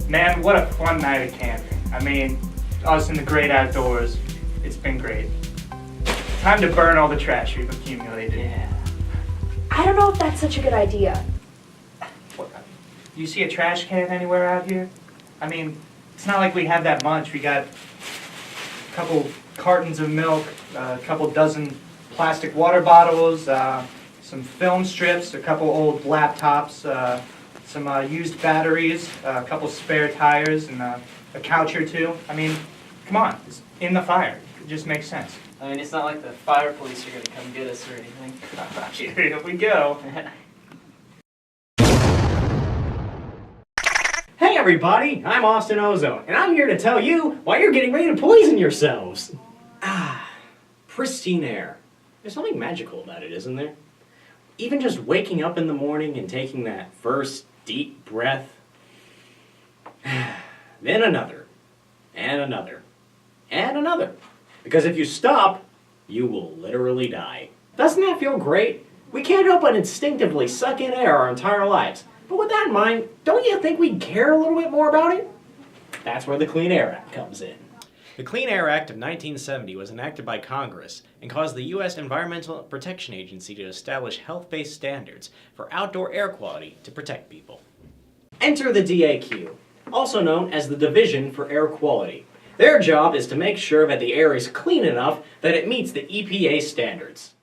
Man, what a fun night of camping. I mean, us in the great outdoors. It's been great. Time to burn all the trash we've accumulated. Yeah. I don't know if that's such a good idea. What, you see a trash can anywhere out here? I mean, it's not like we have that much. We got a couple cartons of milk, a couple dozen plastic water bottles, some film strips, a couple old laptops, some used batteries, a couple spare tires, and a couch or two. I mean, come on, it's in the fire. It just makes sense. I mean, it's not like the fire police are going to come get us or anything. Here we go. Hey everybody, I'm Austin Ozone, and I'm here to tell you why you're getting ready to poison yourselves. Pristine air. There's something magical about it, isn't there? Even just waking up in the morning and taking that first deep breath, then another, and another, and another. Because if you stop, you will literally die. Doesn't that feel great? We can't help but instinctively suck in air our entire lives. But with that in mind, don't you think we'd care a little bit more about it? That's where the Clean Air Act comes in. The Clean Air Act of 1970 was enacted by Congress and caused the U.S. Environmental Protection Agency to establish health-based standards for outdoor air quality to protect people. Enter the DAQ, also known as the Division for Air Quality. Their job is to make sure that the air is clean enough that it meets the EPA standards.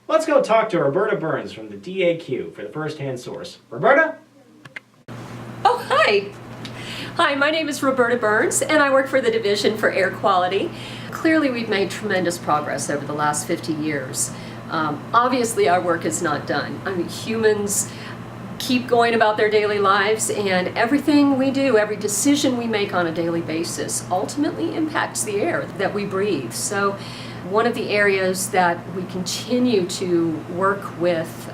Let's go talk to Roberta Burns from the DAQ for the first-hand source. Roberta? Oh, hi. Hi, my name is Roberta Burns, and I work for the Division for Air Quality. Clearly, we've made tremendous progress over the last 50 years. Obviously, our work is not done. I mean, humans keep going about their daily lives, and everything we do, every decision we make on a daily basis ultimately impacts the air that we breathe. So one of the areas that we continue to work with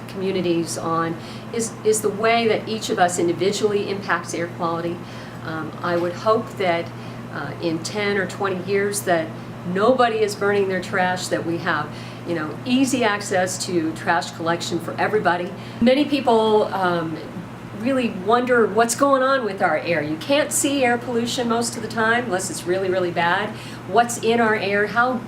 communities on is the way that each of us individually impacts air quality. I would hope that in 10 or 20 years that nobody is burning their trash, that we have easy access to trash collection for everybody. Many people really wonder what's going on with our air. You can't see air pollution most of the time unless it's really, really bad. What's in our air? How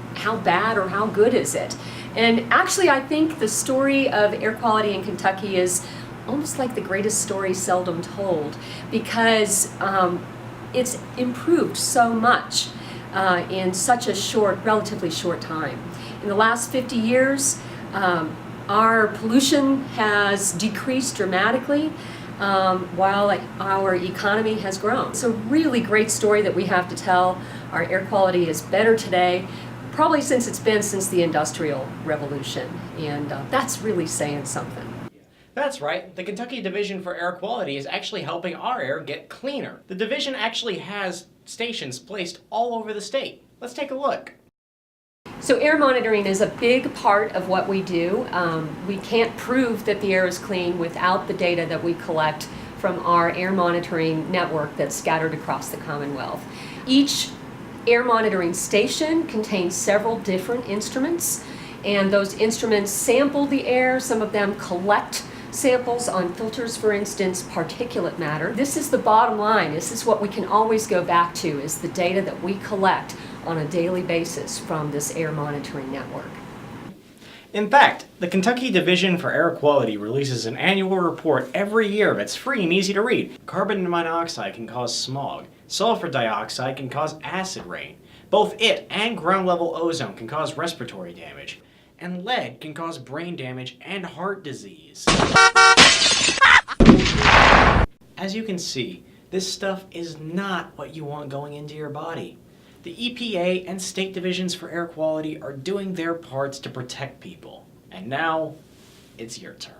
bad or how good is it? And actually, I think the story of air quality in Kentucky is almost like the greatest story seldom told, because it's improved so much in such a relatively short time. In the last 50 years, our pollution has decreased dramatically while our economy has grown. It's a really great story that we have to tell. Our air quality is better today, probably since the Industrial Revolution, and that's really saying something. That's right, the Kentucky Division for Air Quality is actually helping our air get cleaner. The division actually has stations placed all over the state. Let's take a look. So air monitoring is a big part of what we do. We can't prove that the air is clean without the data that we collect from our air monitoring network that's scattered across the Commonwealth. Each air monitoring station contains several different instruments, and those instruments sample the air. Some of them collect samples on filters, for instance, particulate matter. This is the bottom line. This is what we can always go back to, is the data that we collect on a daily basis from this air monitoring network. In fact, the Kentucky Division for Air Quality releases an annual report every year that's free and easy to read. Carbon monoxide can cause smog. Sulfur dioxide can cause acid rain. Both it and ground-level ozone can cause respiratory damage. And lead can cause brain damage and heart disease. As you can see, this stuff is not what you want going into your body. The EPA and state divisions for air quality are doing their parts to protect people. And now, it's your turn.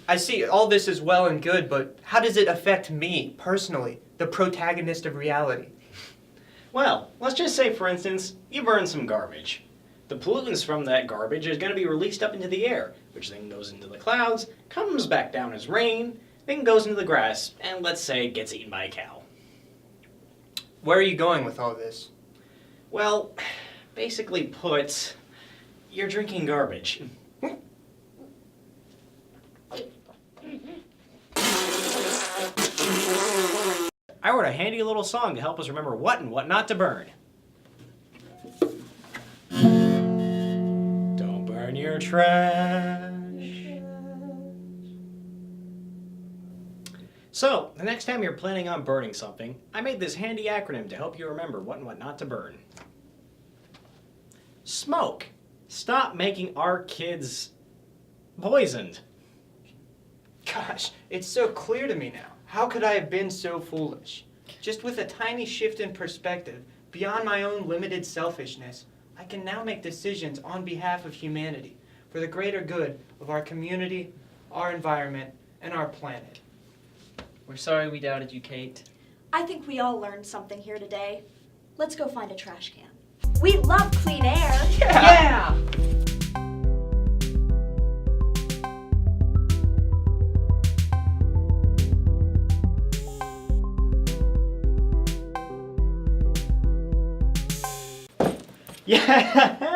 I see all this is well and good, but how does it affect me, personally, the protagonist of reality? Well, let's just say, for instance, you burn some garbage. The pollutants from that garbage is going to be released up into the air, which then goes into the clouds, comes back down as rain, then goes into the grass, and let's say gets eaten by a cow. Where are you going with all this? Well, basically put, you're drinking garbage. I wrote a handy little song to help us remember what and what not to burn. Don't burn your trash. So, the next time you're planning on burning something, I made this handy acronym to help you remember what and what not to burn. Smoke. Stop making our kids poisoned. Gosh, it's so clear to me now. How could I have been so foolish? Just with a tiny shift in perspective, beyond my own limited selfishness, I can now make decisions on behalf of humanity, for the greater good of our community, our environment, and our planet. We're sorry we doubted you, Kate. I think we all learned something here today. Let's go find a trash can. We love clean air. Yeah! Yeah!